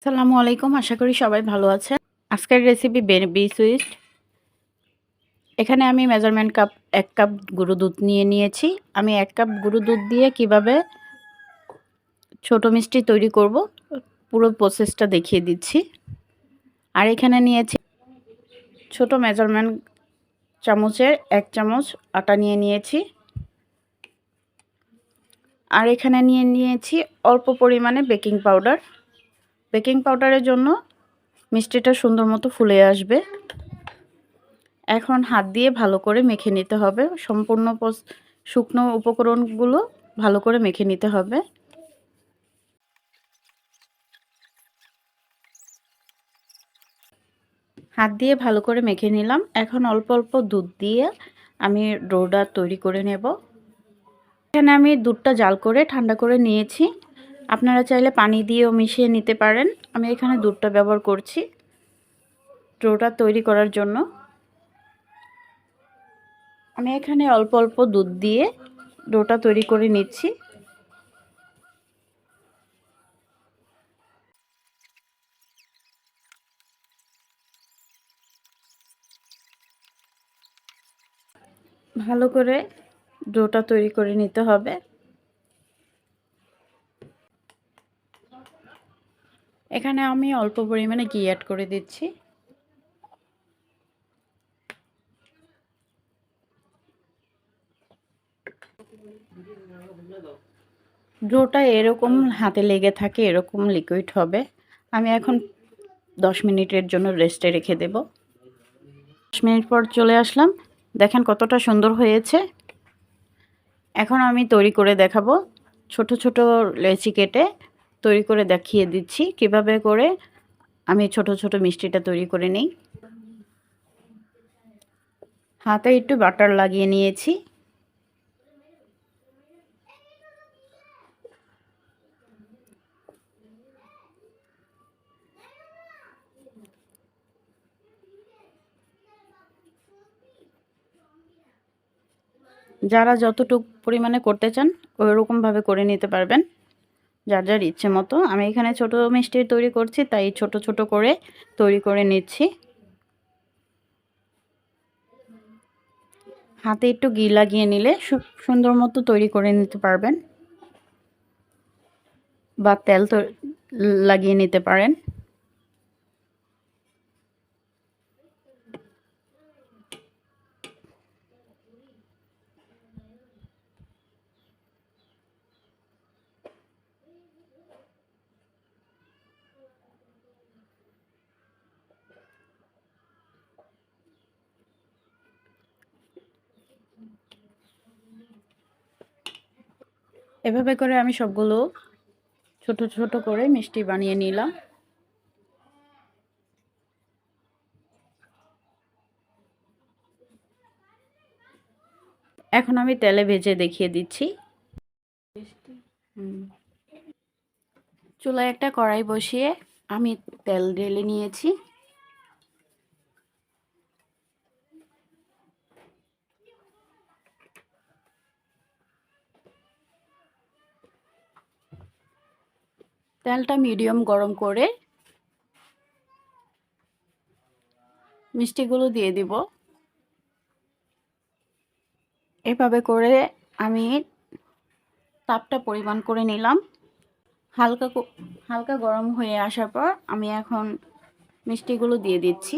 আসসালামু আলাইকুম। আশা করি সবাই ভালো আছেন। আজকের রেসিপি বেবি সুইট। এখানে আমি মেজারমেন্ট কাপ ১ কাপ গুঁড়ো দুধ নিয়েছি। আমি ১ কাপ গুঁড়ো দুধ দিয়ে কিভাবে ছোট মিষ্টি তৈরি করব পুরো প্রসেসটা দেখিয়ে দিচ্ছি। আর এখানে নিয়েছি ছোট মেজারমেন্ট চামচের ১ চামচ আটা নিয়েছি। আর এখানে নিয়েছি অল্প পরিমাণে বেকিং পাউডার। বেকিং পাউডারের জন্য মিষ্টিটা সুন্দর মতো ফুলে আসবে। এখন হাত দিয়ে ভালো করে মেখে নিতে হবে। সম্পূর্ণ শুকনো উপকরণগুলো ভালো করে মেখে নিতে হবে। হাত দিয়ে ভালো করে মেখে নিলাম। এখন অল্প অল্প দুধ দিয়ে আমি ডোটা তৈরি করে নেব। এখানে আমি দুধটা জাল করে ঠান্ডা করে নিয়েছি। আপনারা চাইলে পানি দিয়েও মিশিয়ে নিতে পারেন। আমি এখানে দুধটা ব্যবহার করছি ডোটা তৈরি করার জন্য। আমি এখানে অল্প অল্প দুধ দিয়ে ডোটা তৈরি করে নিচ্ছি। ভালো করে ডোটা তৈরি করে নিতে হবে। এখানে আমি অল্প পরিমাণে ঘি অ্যাড করে দিচ্ছি। ডোটা এরকম হাতে লেগে থাকে, এরকম লিকুইড হবে। আমি এখন 10 মিনিটের জন্য রেস্টে রেখে দেব। 10 মিনিট পর চলে আসলাম। দেখেন কতটা সুন্দর হয়েছে। এখন আমি তৈরি করে দেখাবো। ছোট ছোট লেচি কেটে তৈরি করে দেখিয়ে দিচ্ছি কিভাবে করে আমি ছোট ছোট মিষ্টিটা তৈরি করে নিই। হাতে একটু বাটার লাগিয়ে নিয়েছি। যারা যতটুকু পরিমাণে করতে চান ওইরকমভাবে করে নিতে পারবেন, যার যার ইচ্ছে মতো। আমি এখানে ছোট মিষ্টি তৈরি করছি, তাই ছোট ছোট করে তৈরি করে নিচ্ছি। হাতে একটু ঘি লাগিয়ে নিলে সুন্দর মতো তৈরি করে নিতে পারবেন, বা তেল লাগিয়ে নিতে পারেন। এভাবে করে আমি সবগুলো ছোট ছোট করে মিষ্টি বানিয়ে নিলাম। এখন আমি তেলে ভেজে দেখিয়ে দিচ্ছি। চুলায় একটা কড়াই বসিয়ে আমি তেল ঢেলে নিয়েছি। তেলটা মিডিয়াম গরম করে মিষ্টিগুলো দিয়ে দিব। এভাবে করে আমি তাপটা পরিমাণ করে নিলাম। হালকা হালকা গরম হয়ে আসার পর আমি এখন মিষ্টিগুলো দিয়ে দিচ্ছি।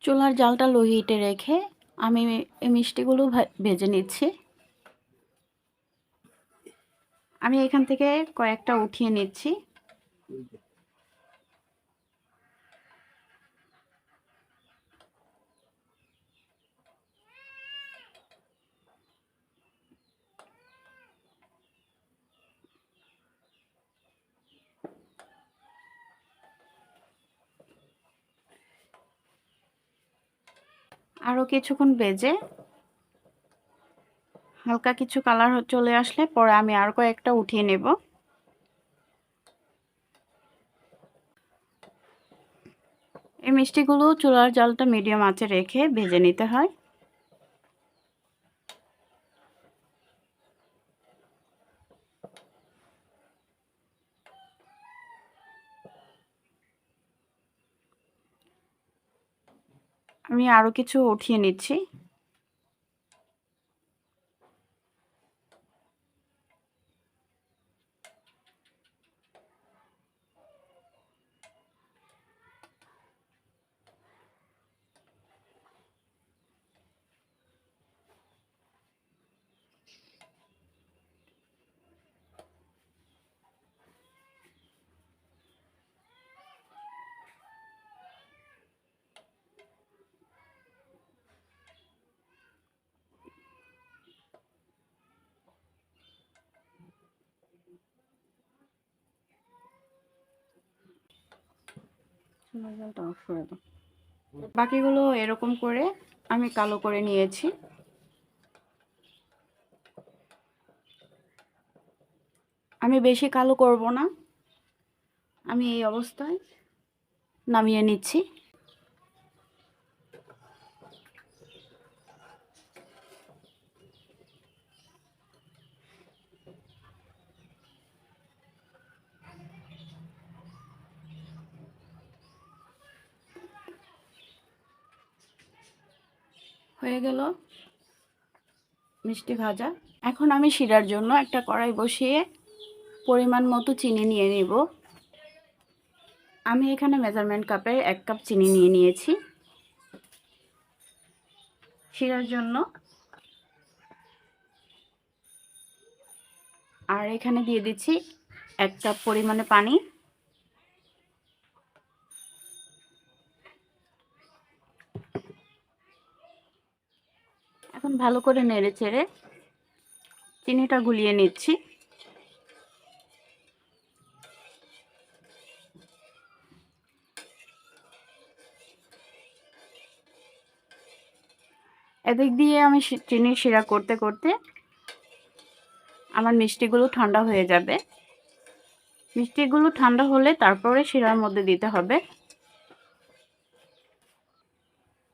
চুলার জালটা লো হিটে রেখে আমি এই মিষ্টিগুলো ভেজে নিচ্ছি। আমি এখান থেকে কয়েকটা উঠিয়ে নিচ্ছি। আরও কিছুক্ষণ ভেজে হালকা কিছু কালার চলে আসলে পরে আমি আর কয়েকটা উঠিয়ে নেব। এই মিষ্টিগুলো চুলার জালটা মিডিয়াম আঁচে রেখে ভেজে নিতে হয়। আমি আরও কিছু উঠিয়ে নিচ্ছি। বাকিগুলো এরকম করে আমি কালো করে নিয়েছি। আমি বেশি কালো করব না, আমি এই অবস্থায় নামিয়ে নিচ্ছি। হয়ে গেল মিষ্টি ভাজা। এখন আমি শিরার জন্য একটা কড়াই বসিয়ে পরিমাণ মতো চিনি নিয়ে নেব। আমি এখানে মেজারমেন্ট কাপের 1 কাপ চিনি নিয়ে নিয়েছি শিরার জন্য। আর এখানে দিয়ে দিচ্ছি 1 কাপ পরিমাণে পানি। এখন ভালো করে নেড়ে চেড়ে চিনিটা গুলিয়ে নিচ্ছি। এদিক দিয়ে আমি চিনির শিরা করতে করতে আমার মিষ্টিগুলো ঠান্ডা হয়ে যাবে। মিষ্টিগুলো ঠান্ডা হলে তারপরে শিরার মধ্যে দিতে হবে।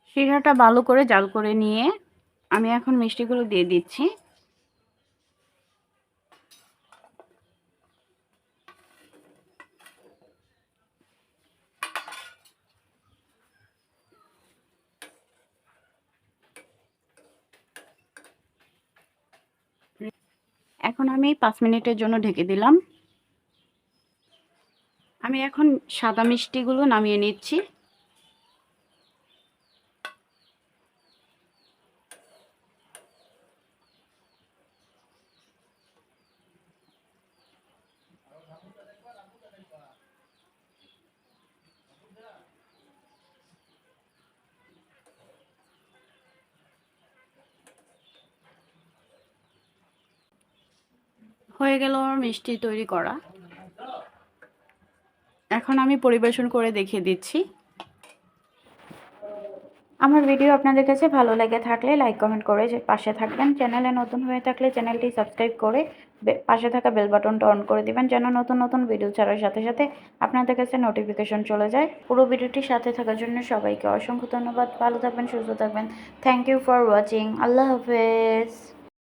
শিরাটা ভালো করে জাল করে নিয়ে আমি এখন মিষ্টিগুলো দিয়ে দিচ্ছি। এখন আমি 5 মিনিটের জন্য ঢেকে দিলাম। আমি এখন সাদা মিষ্টিগুলো নামিয়ে নিচ্ছি। হয়ে গেল আমার মিষ্টি তৈরি করা। এখন আমি পরিবেশন করে দেখিয়ে দিচ্ছি। আমার ভিডিও আপনাদের কাছে ভালো লেগে থাকলে লাইক কমেন্ট করে পাশে থাকবেন। চ্যানেলে নতুন হয়ে থাকলে চ্যানেলটি সাবস্ক্রাইব করে পাশে থাকা বেল বাটনটা অন করে দিবেন, যেন নতুন নতুন ভিডিও ছাড়ার সাথে সাথে আপনাদের কাছে নোটিফিকেশন চলে যায়। পুরো ভিডিওটির সাথে থাকার জন্য সবাইকে অসংখ্য ধন্যবাদ। ভালো থাকবেন, সুস্থ থাকবেন। Thank you for watching. আল্লাহ হাফেজ।